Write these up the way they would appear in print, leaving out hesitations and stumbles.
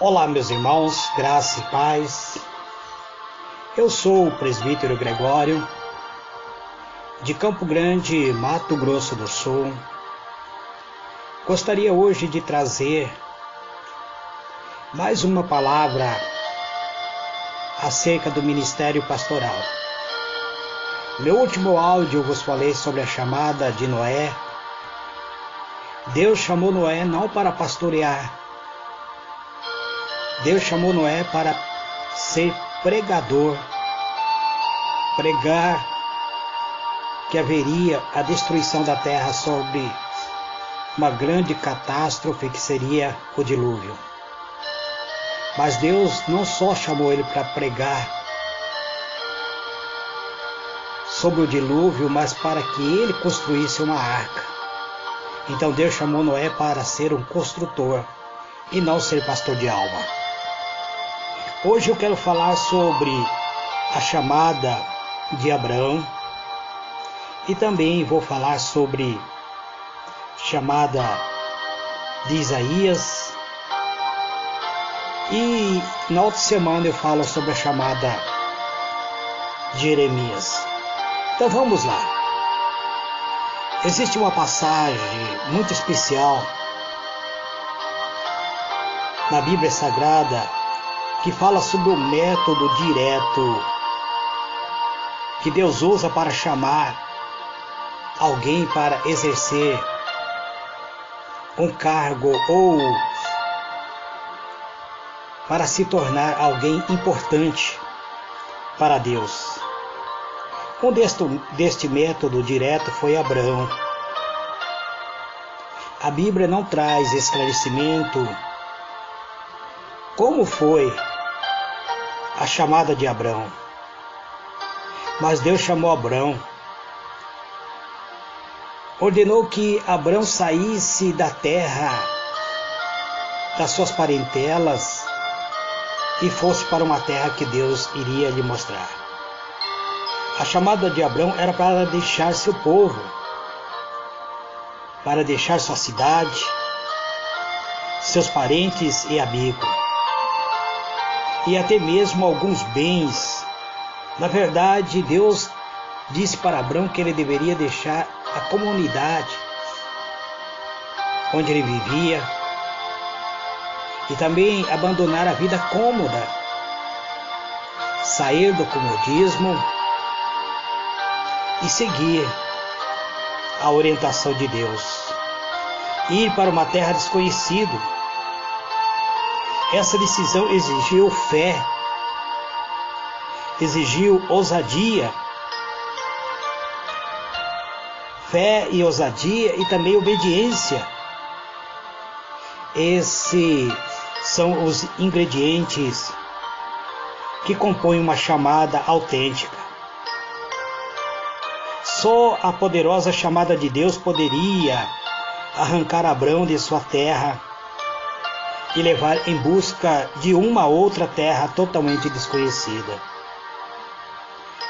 Olá, meus irmãos, graça e paz. Eu sou o presbítero Gregório, de Campo Grande, Mato Grosso do Sul. Gostaria hoje de trazer mais uma palavra acerca do ministério pastoral. No último áudio eu vos falei sobre a chamada de Noé. Deus chamou Noé não para pastorear. Deus chamou Noé para ser pregador, pregar que haveria a destruição da terra sobre uma grande catástrofe que seria o dilúvio. Mas Deus não só chamou ele para pregar sobre o dilúvio, mas para que ele construísse uma arca. Então Deus chamou Noé para ser um construtor e não ser pastor de alma. Hoje eu quero falar sobre a chamada de Abraão e também vou falar sobre a chamada de Isaías e na outra semana eu falo sobre a chamada de Jeremias. Então vamos lá. Existe uma passagem muito especial na Bíblia Sagrada que fala sobre o método direto que Deus usa para chamar alguém para exercer um cargo ou para se tornar alguém importante para Deus. Um deste método direto foi Abraão. A Bíblia não traz esclarecimento como foi a chamada de Abraão. Mas Deus chamou Abraão. Ordenou que Abraão saísse da terra, das suas parentelas, e fosse para uma terra que Deus iria lhe mostrar. A chamada de Abraão era para deixar seu povo, para deixar sua cidade, seus parentes e amigos, e até mesmo alguns bens. Na verdade, Deus disse para Abraão que ele deveria deixar a comunidade onde ele vivia e também abandonar a vida cômoda, sair do comodismo e seguir a orientação de Deus, ir para uma terra desconhecida. Essa decisão exigiu fé, exigiu ousadia, fé e ousadia e também obediência. Esses são os ingredientes que compõem uma chamada autêntica. Só a poderosa chamada de Deus poderia arrancar Abraão de sua terra e levar em busca de uma outra terra totalmente desconhecida.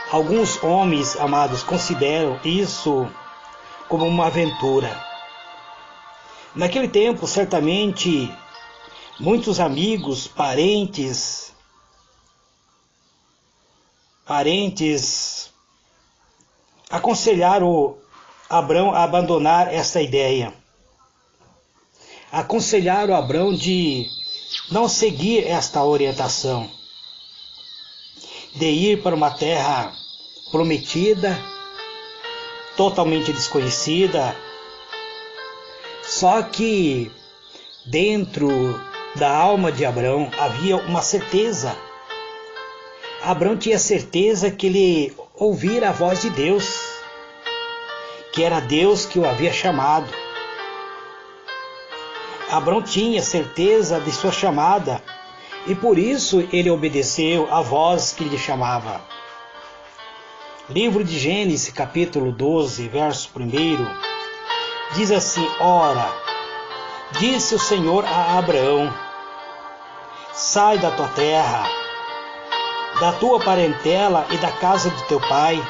Alguns homens, amados, consideram isso como uma aventura. Naquele tempo, certamente, muitos amigos, parentes aconselharam Abraão a abandonar essa ideia. Aconselharam Abraão de não seguir esta orientação, de ir para uma terra prometida, totalmente desconhecida. Só que dentro da alma de Abraão havia uma certeza. Abraão tinha certeza que ele ouvira a voz de Deus, que era Deus que o havia chamado. Abraão tinha certeza de sua chamada e por isso ele obedeceu à voz que lhe chamava. Livro de Gênesis, capítulo 12, verso 1, diz assim: Ora, disse o Senhor a Abraão: sai da tua terra, da tua parentela e da casa de teu pai,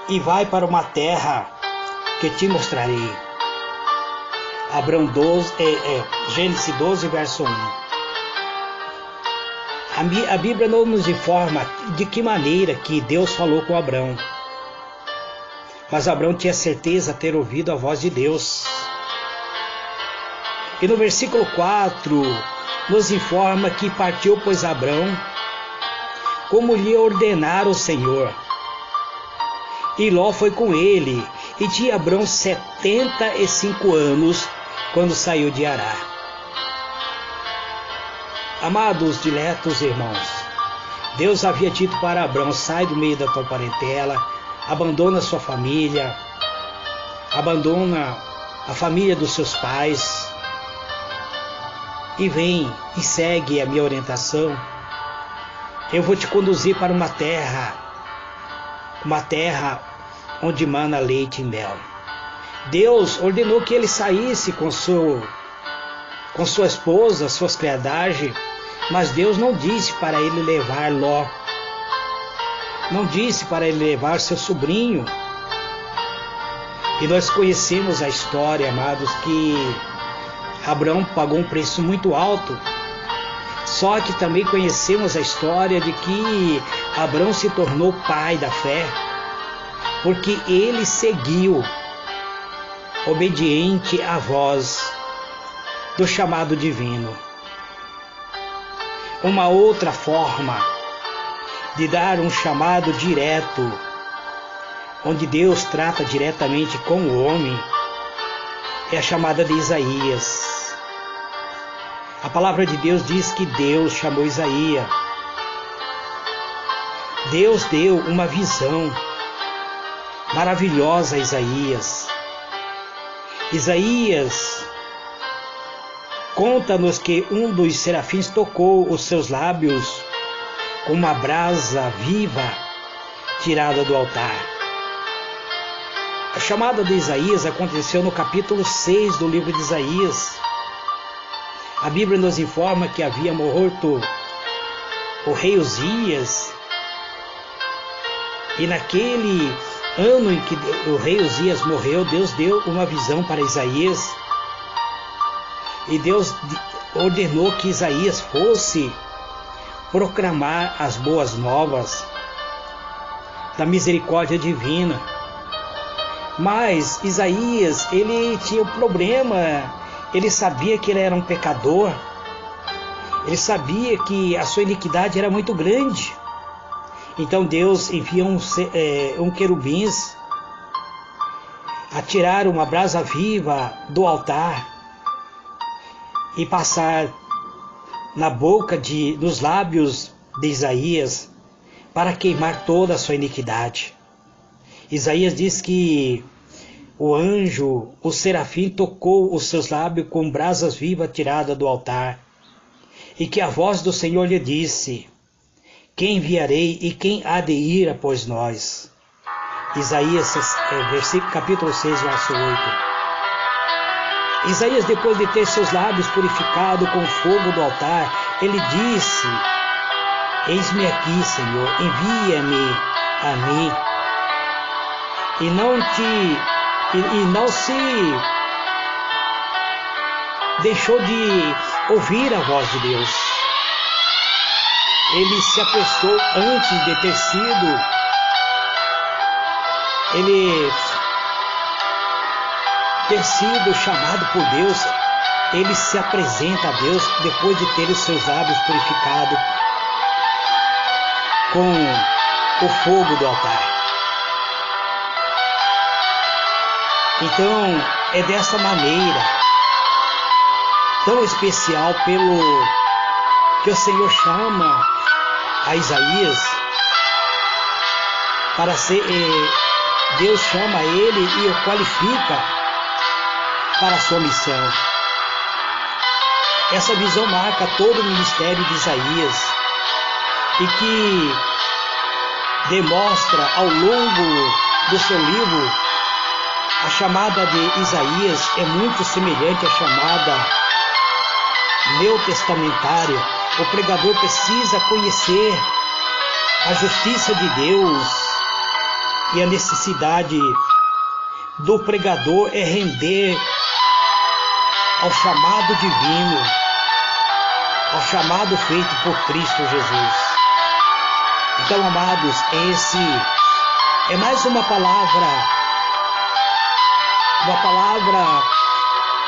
e vai para uma terra que te mostrarei. Gênesis 12, verso 1. A Bíblia não nos informa de que maneira que Deus falou com Abrão. Mas Abrão tinha certeza de ter ouvido a voz de Deus. E no versículo 4 nos informa que partiu, pois, Abrão, como lhe ordenara o Senhor. E Ló foi com ele, e tinha Abrão 75 anos quando saiu de Ará. Amados, diletos irmãos, Deus havia dito para Abrão: sai do meio da tua parentela, abandona sua família, abandona a família dos seus pais, e vem e segue a minha orientação. Eu vou te conduzir para uma terra onde mana leite e mel. Deus ordenou que ele saísse com sua esposa, suas criadagens, mas Deus não disse para ele levar Ló, não disse para ele levar seu sobrinho. E nós conhecemos a história, amados, que Abrão pagou um preço muito alto. Só que também conhecemos a história de que Abrão se tornou pai da fé, porque ele seguiu, obediente à voz do chamado divino. Uma outra forma de dar um chamado direto, onde Deus trata diretamente com o homem, é a chamada de Isaías. A palavra de Deus diz que Deus chamou Isaías. Deus deu uma visão maravilhosa a Isaías. Isaías conta-nos que um dos serafins tocou os seus lábios com uma brasa viva tirada do altar. A chamada de Isaías aconteceu no capítulo 6 do livro de Isaías. A Bíblia nos informa que havia morto o rei Uzias, e naquele ano em que o rei Uzias morreu, Deus deu uma visão para Isaías, e Deus ordenou que Isaías fosse proclamar as boas novas da misericórdia divina. Mas Isaías, ele tinha um problema, ele sabia que ele era um pecador, ele sabia que a sua iniquidade era muito grande. Então Deus envia um querubins a tirar uma brasa viva do altar e passar nos lábios de Isaías para queimar toda a sua iniquidade. Isaías diz que o anjo, o serafim, tocou os seus lábios com brasas vivas tiradas do altar, e que a voz do Senhor lhe disse: quem enviarei e quem há de ir após nós? Isaías, capítulo 6, verso 8. Isaías, depois de ter seus lábios purificados com o fogo do altar, ele disse: eis-me aqui, Senhor, envia-me a mim. E não se deixou de ouvir a voz de Deus. Ele se apressou antes de ter sido, chamado por Deus. Ele se apresenta a Deus depois de ter os seus lábios purificados com o fogo do altar. Então, é dessa maneira tão especial que o Senhor chama a Isaías para ser. Deus chama ele e o qualifica para a sua missão. Essa visão marca todo o ministério de Isaías e que demonstra ao longo do seu livro. A chamada de Isaías é muito semelhante à chamada neotestamentária. O pregador precisa conhecer a justiça de Deus, e a necessidade do pregador é render ao chamado divino, ao chamado feito por Cristo Jesus. Então, amados, esse é mais uma palavra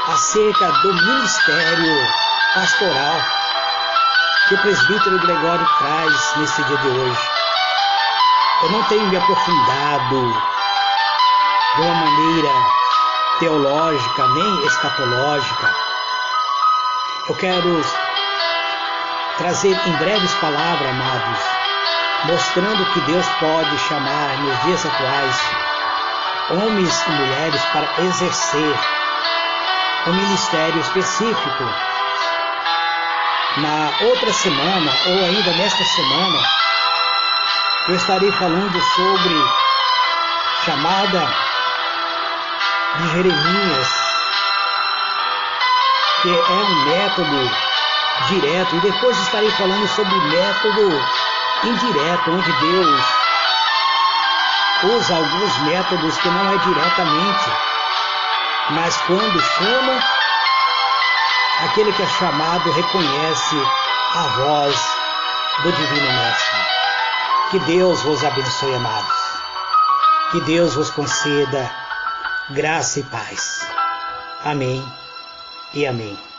acerca do ministério pastoral que o presbítero Gregório traz nesse dia de hoje. Eu não tenho me aprofundado de uma maneira teológica nem escatológica. Eu quero trazer em breves palavras, amados, mostrando que Deus pode chamar nos dias atuais homens e mulheres para exercer um ministério específico. Na outra semana, ou ainda nesta semana, eu estarei falando sobre chamada de Jeremias, que é um método direto, e depois estarei falando sobre o método indireto, onde Deus usa alguns métodos que não é diretamente, mas quando chama, aquele que é chamado reconhece a voz do Divino Mestre. Que Deus vos abençoe, amados. Que Deus vos conceda graça e paz. Amém e amém.